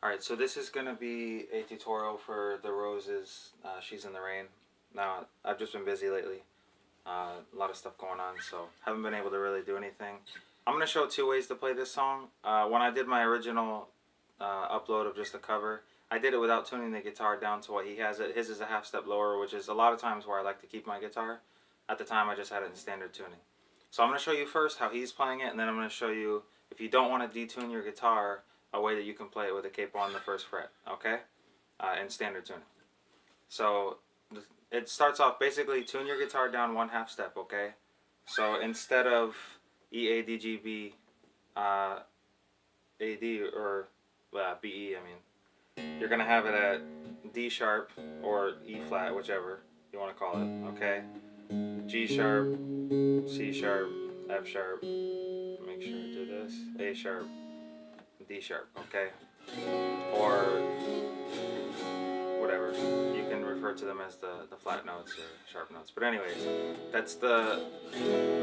Alright, so this is going to be a tutorial for the Roses, She's in the Rain. Now, I've just been busy lately. A lot of stuff going on, so haven't been able to really do anything. I'm going to show two ways to play this song. When I did my original upload of just a cover, I did it without tuning the guitar down to what he has it. His is a half step lower, which is a lot of times where I like to keep my guitar. At the time, I just had it in standard tuning. So I'm going to show you first how he's playing it, and then I'm going to show you, if you don't want to detune your guitar, a way that you can play it with a capo on the first fret, okay? In standard tuning. So it starts off, basically tune your guitar down one half step, okay? So instead of E, A, D, G, B, A, D, or B, E, I mean, you're going to have it at D sharp or E flat, whichever you want to call it, okay? G sharp, C sharp, F sharp, make sure I do this, A sharp, D sharp, okay? Or whatever. You can refer to them as the flat notes or sharp notes. But anyways, that's the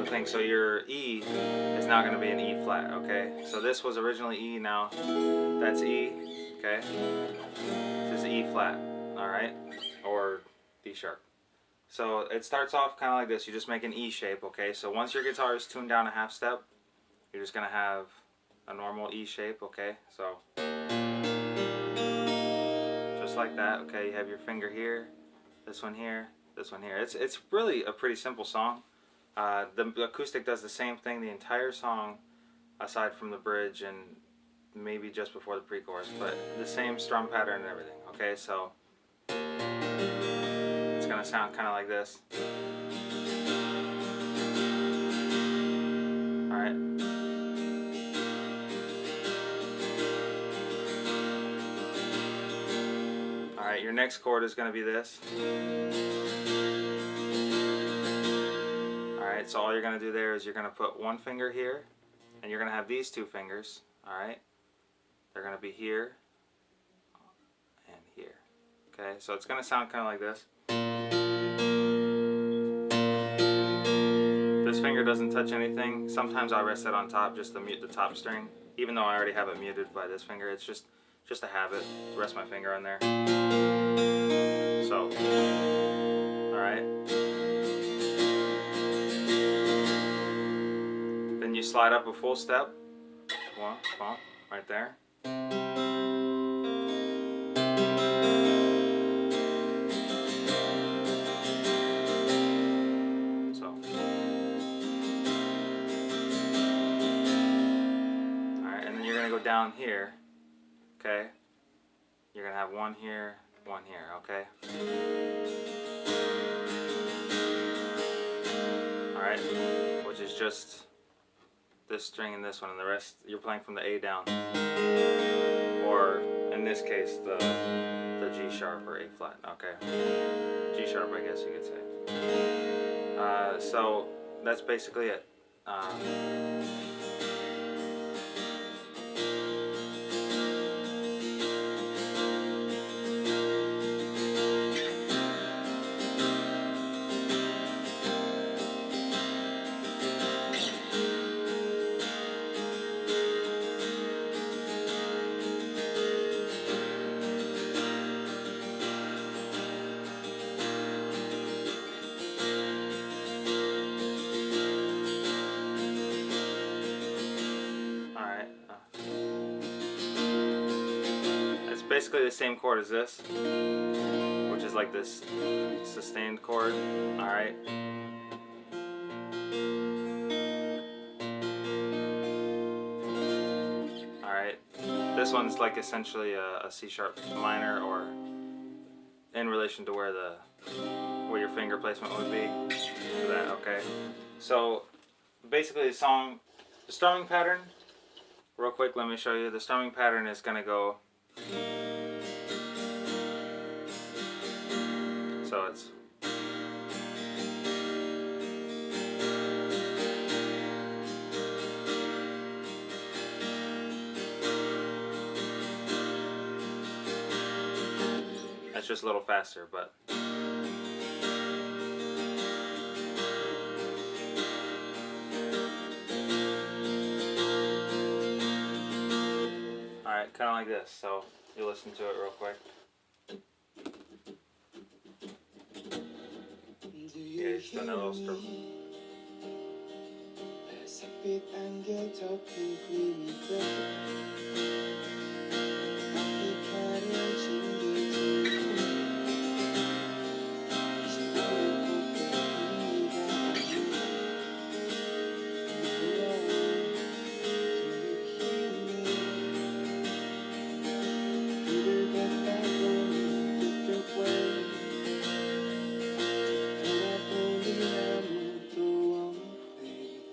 thing. So your E is now going to be an E flat, okay? So this was originally E, now that's E, okay? This is E flat, alright? Or D sharp. So it starts off kind of like this. You just make an E shape, okay? So once your guitar is tuned down a half step, you're just going to have a normal E shape, okay? So just like that, okay? You have your finger here, this one here, this one here. It's really a pretty simple song. The acoustic does the same thing the entire song, aside from the bridge and maybe just before the pre-chorus, but the same strum pattern and everything, okay? So it's gonna sound kind of like this. Alright. Alright, your next chord is going to be this. Alright, so all you're going to do there is you're going to put one finger here, and you're going to have these two fingers, alright? They're going to be here and here. Okay, so it's going to sound kind of like this. This finger doesn't touch anything. Sometimes I'll rest it on top just to mute the top string, even though I already have it muted by this finger. It's just a habit to rest my finger on there. So, alright. Then you slide up a full step. One, right there. So. Alright, and then you're going to go down here. Okay? You're going to have one here, okay? Alright, which is just this string and this one, and the rest you're playing from the A down. Or, in this case, the G sharp or A flat, okay? G sharp, I guess you could say. So, that's basically it. Basically the same chord as this, which is like this sustained chord, alright? Alright, this one's like essentially a C sharp minor, or in relation to where your finger placement would be for that, okay? So basically the strumming pattern, real quick, let me show you. The strumming pattern is gonna go, so it's that's just a little faster, but Alright, kind of like this. So you listen to it real quick. Yeah, just doing that little strum.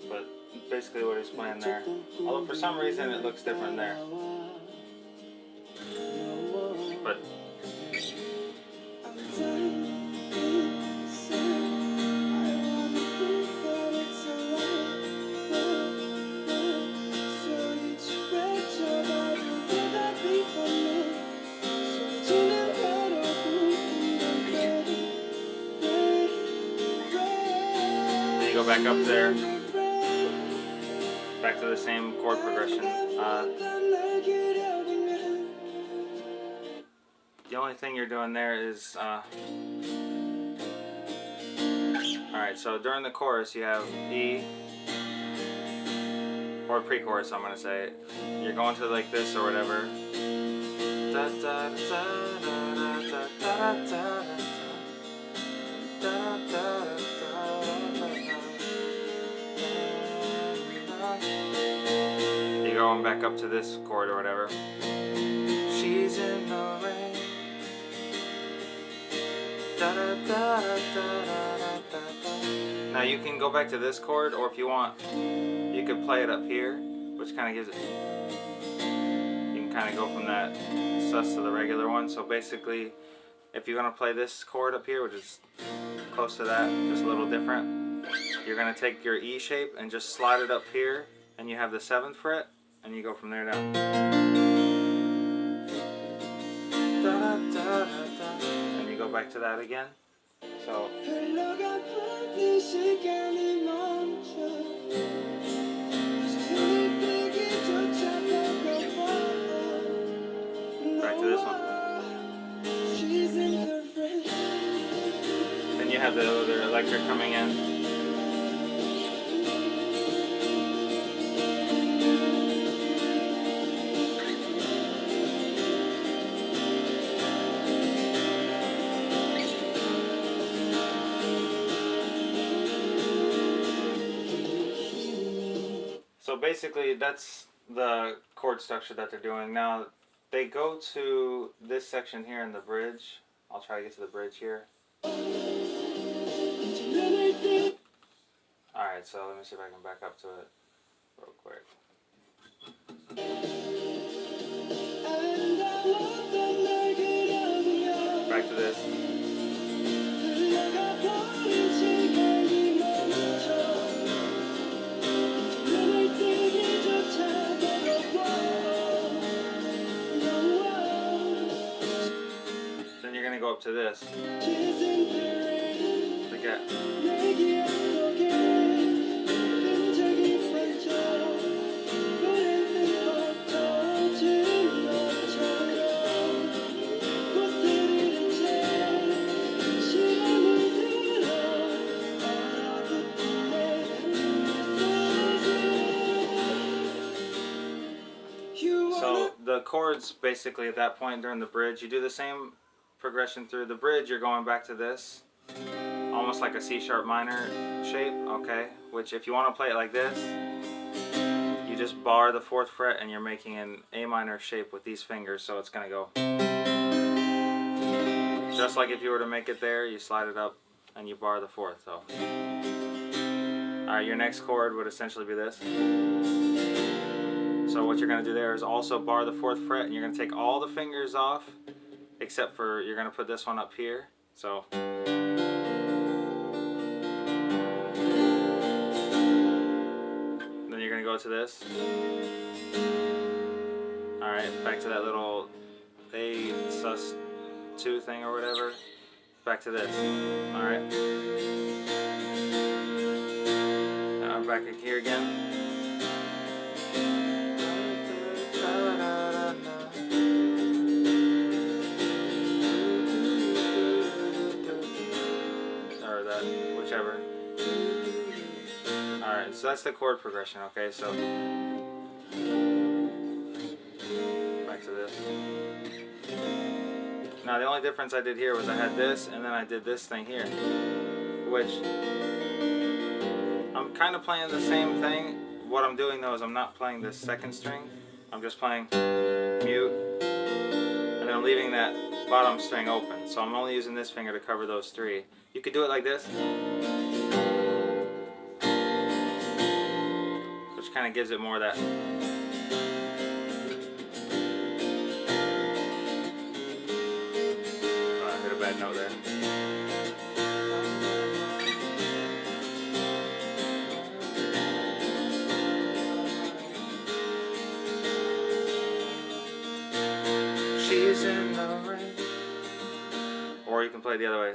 But basically what he's playing there. Although for some reason it looks different there. But then you go back up there, back to the same chord progression. The only thing you're doing there is alright, so during the chorus you have E, or pre-chorus I'm gonna say. You're going to like this or whatever. Da, da, da, da, da, da, da, da, da, you're going back up to this chord or whatever. She's in the rain. Da, da, da, da, da, da, da. Now you can go back to this chord, or if you want, you could play it up here, which kind of gives it. You can kind of go from that sus to the regular one. So basically, if you're gonna play this chord up here, which is close to that, just a little different, you're gonna take your E shape and just slide it up here, and you have the 7th fret, and you go from there down. Da, da, da, da, da. And you go back to that again. So back to this one. Then you have the other electric coming in. So basically that's the chord structure that they're doing. Now they go to this section here in the bridge. I'll try to get to the bridge here. Alright, so let me see if I can back up to it real quick. Back to this. Then you're gonna go up to this. Again. So the chords basically at that point during the bridge, you do the same progression through the bridge. You're going back to this, almost like a C sharp minor shape, okay? Which if you want to play it like this, you just bar the 4th fret and you're making an A minor shape with these fingers, so it's gonna go just like if you were to make it there. You slide it up and you bar the 4th. So alright, your next chord would essentially be this. So what you're going to do there is also bar the 4th fret, and you're going to take all the fingers off, except for you're going to put this one up here. So then you're going to go to this. Alright, back to that little A sus2 thing or whatever. Back to this. Alright. Now I'm back here again. So that's the chord progression, okay? So back to this. Now the only difference I did here was I had this and then I did this thing here, which I'm kind of playing the same thing. What I'm doing though is I'm not playing this second string. I'm just playing mute and then I'm leaving that bottom string open. So I'm only using this finger to cover those three. You could do it like this, which kind of gives it more of that. Oh, I hit a bad note there. She's in the rain. Or you can play it the other way.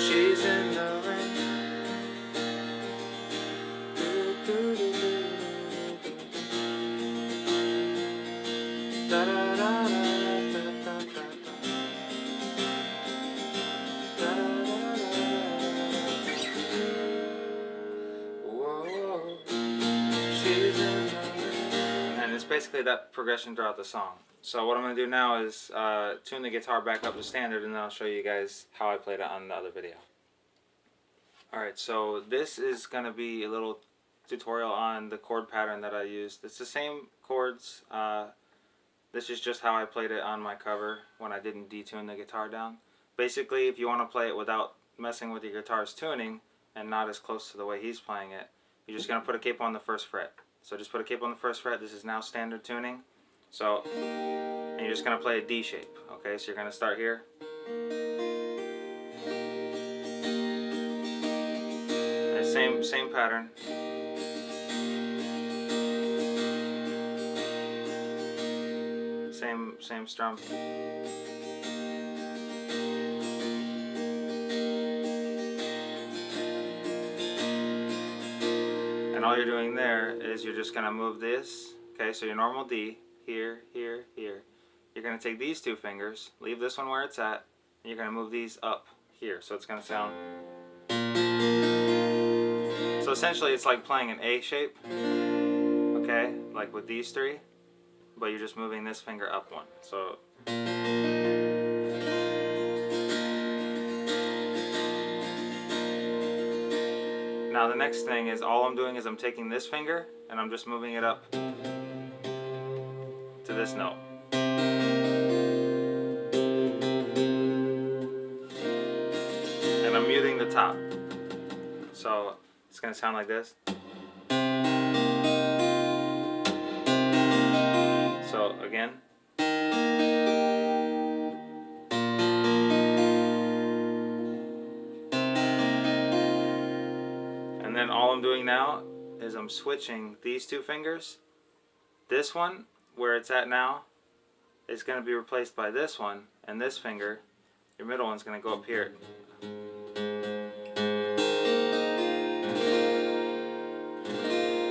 She's in the rain. Da, da, da, da, da, da, da. Whoa, she's in the rain. And it's basically that progression throughout the song. So what I'm going to do now is tune the guitar back up to standard, and then I'll show you guys how I played it on the other video. Alright, so this is going to be a little tutorial on the chord pattern that I used. It's the same chords. This is just how I played it on my cover when I didn't detune the guitar down. Basically, if you want to play it without messing with your guitar's tuning and not as close to the way he's playing it, you're just going to put a capo on the first fret. So just put a capo on the first fret. This is now standard tuning. So, and you're just going to play a D shape. Okay, so you're going to start here. And same pattern. Same strum. And all you're doing there is you're just going to move this. Okay, so your normal D, here, here, here. You're going to take these two fingers, leave this one where it's at, and you're going to move these up here. So it's going to sound... So essentially it's like playing an A shape, okay, like with these three, but you're just moving this finger up one. So now the next thing is all I'm doing is I'm taking this finger and I'm just moving it up to this note. And I'm muting the top. So it's going to sound like this. So again. And then all I'm doing now is I'm switching these two fingers. This one, where it's at now, is going to be replaced by this one, and this finger, your middle one's going to go up here.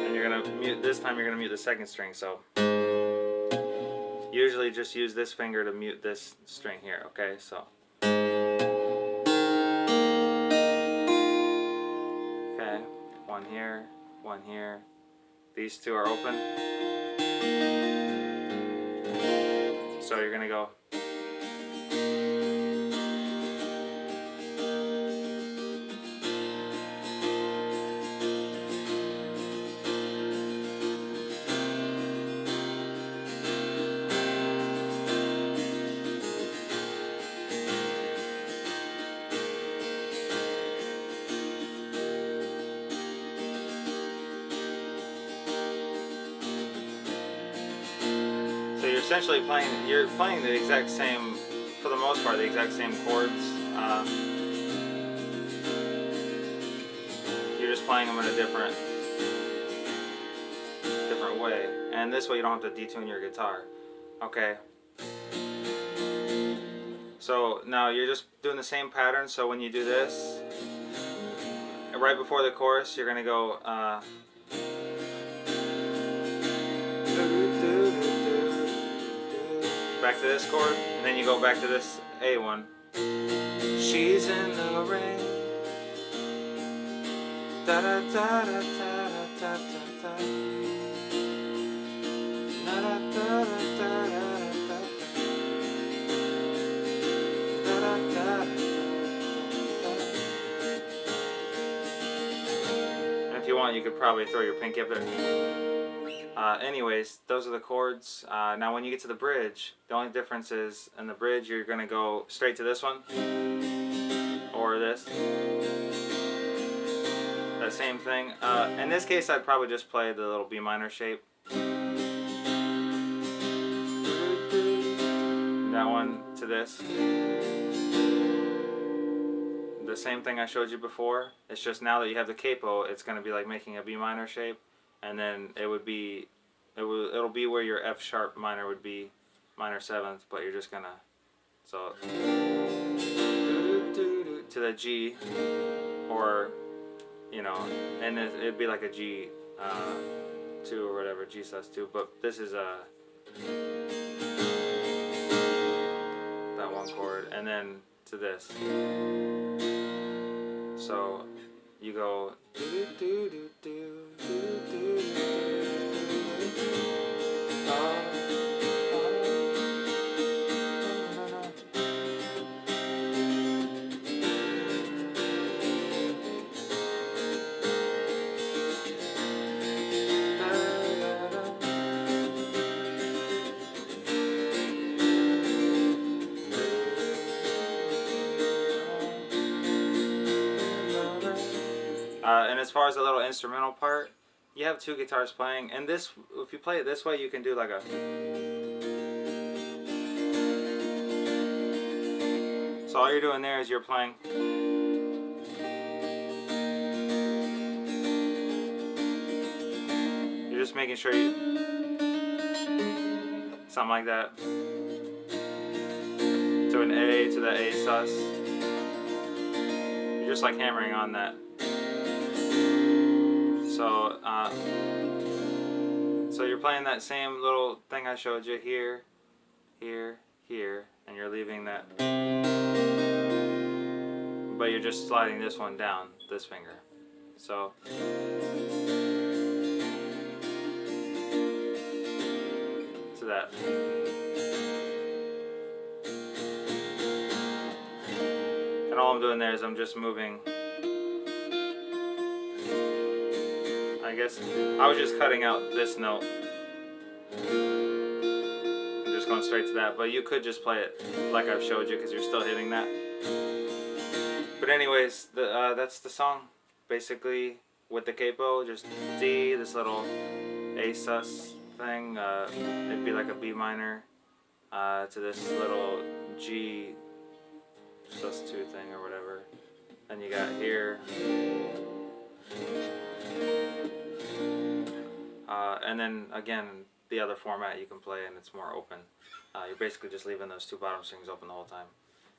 And you're going to mute, this time you're going to mute the second string, so usually just use this finger to mute this string here, okay? So okay, one here, one here. These two are open. So you're gonna go. So you're essentially playing the exact same, for the most part, the exact same chords. You're just playing them in a different way. And this way you don't have to detune your guitar. Okay. So now you're just doing the same pattern, so when you do this, right before the chorus, you're gonna go. Back to this chord, and then you go back to this A one. She's in the rain. Da da da da da da da da. Da da da da da da da. And if you want, you could probably throw your pinky up there. Anyways, those are the chords. Now when you get to the bridge, the only difference is in the bridge you're going to go straight to this one or this. That same thing. In this case I'd probably just play the little B minor shape. That one to this. The same thing I showed you before. It's just now that you have the capo, it's going to be like making a B minor shape. And then it'll be where your F sharp minor would be, minor seventh, but you're just gonna, so to the G, or you know, and it'd be like a G 2 or whatever, G sus2, but this is that one chord, and then to this. So you go and as far as the little instrumental part, you have two guitars playing, and this, if you play it this way, you can do like a. So all you're doing there is you're playing. You're just making sure you, something like that, to an A, to the A sus. You're just like hammering on that. So you're playing that same little thing I showed you here, here, here, and you're leaving that, but you're just sliding this one down, this finger. So to that. And all I'm doing there is I'm just moving. I guess I was just cutting out this note. I'm just going straight to that, but you could just play it like I've showed you because you're still hitting that. But anyways, that's the song. Basically, with the capo, just D, this little A sus thing. It'd be like a B minor to this little G sus2 thing or whatever. Then you got here. And then again, the other format you can play, and it's more open. You're basically just leaving those two bottom strings open the whole time.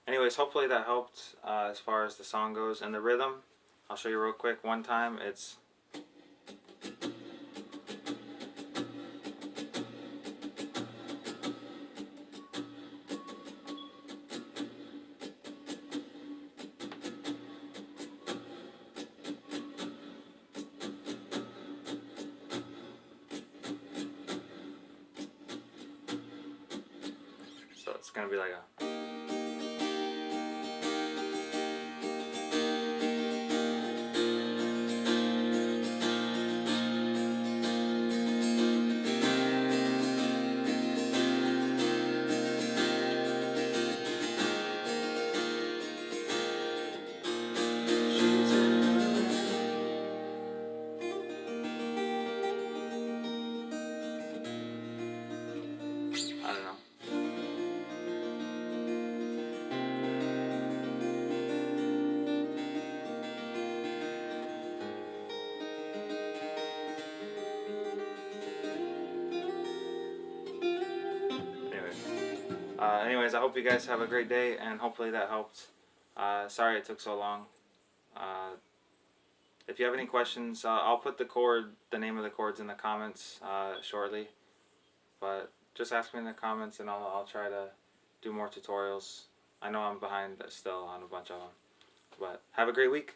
Anyways, hopefully that helped as far as the song goes. And the rhythm, I'll show you real quick. One time, it's. So it's going to be like a. I don't know. Anyways, I hope you guys have a great day, and hopefully that helped. Sorry it took so long. If you have any questions, I'll put the name of the chords in the comments shortly. But just ask me in the comments, and I'll try to do more tutorials. I know I'm behind still on a bunch of them. But have a great week.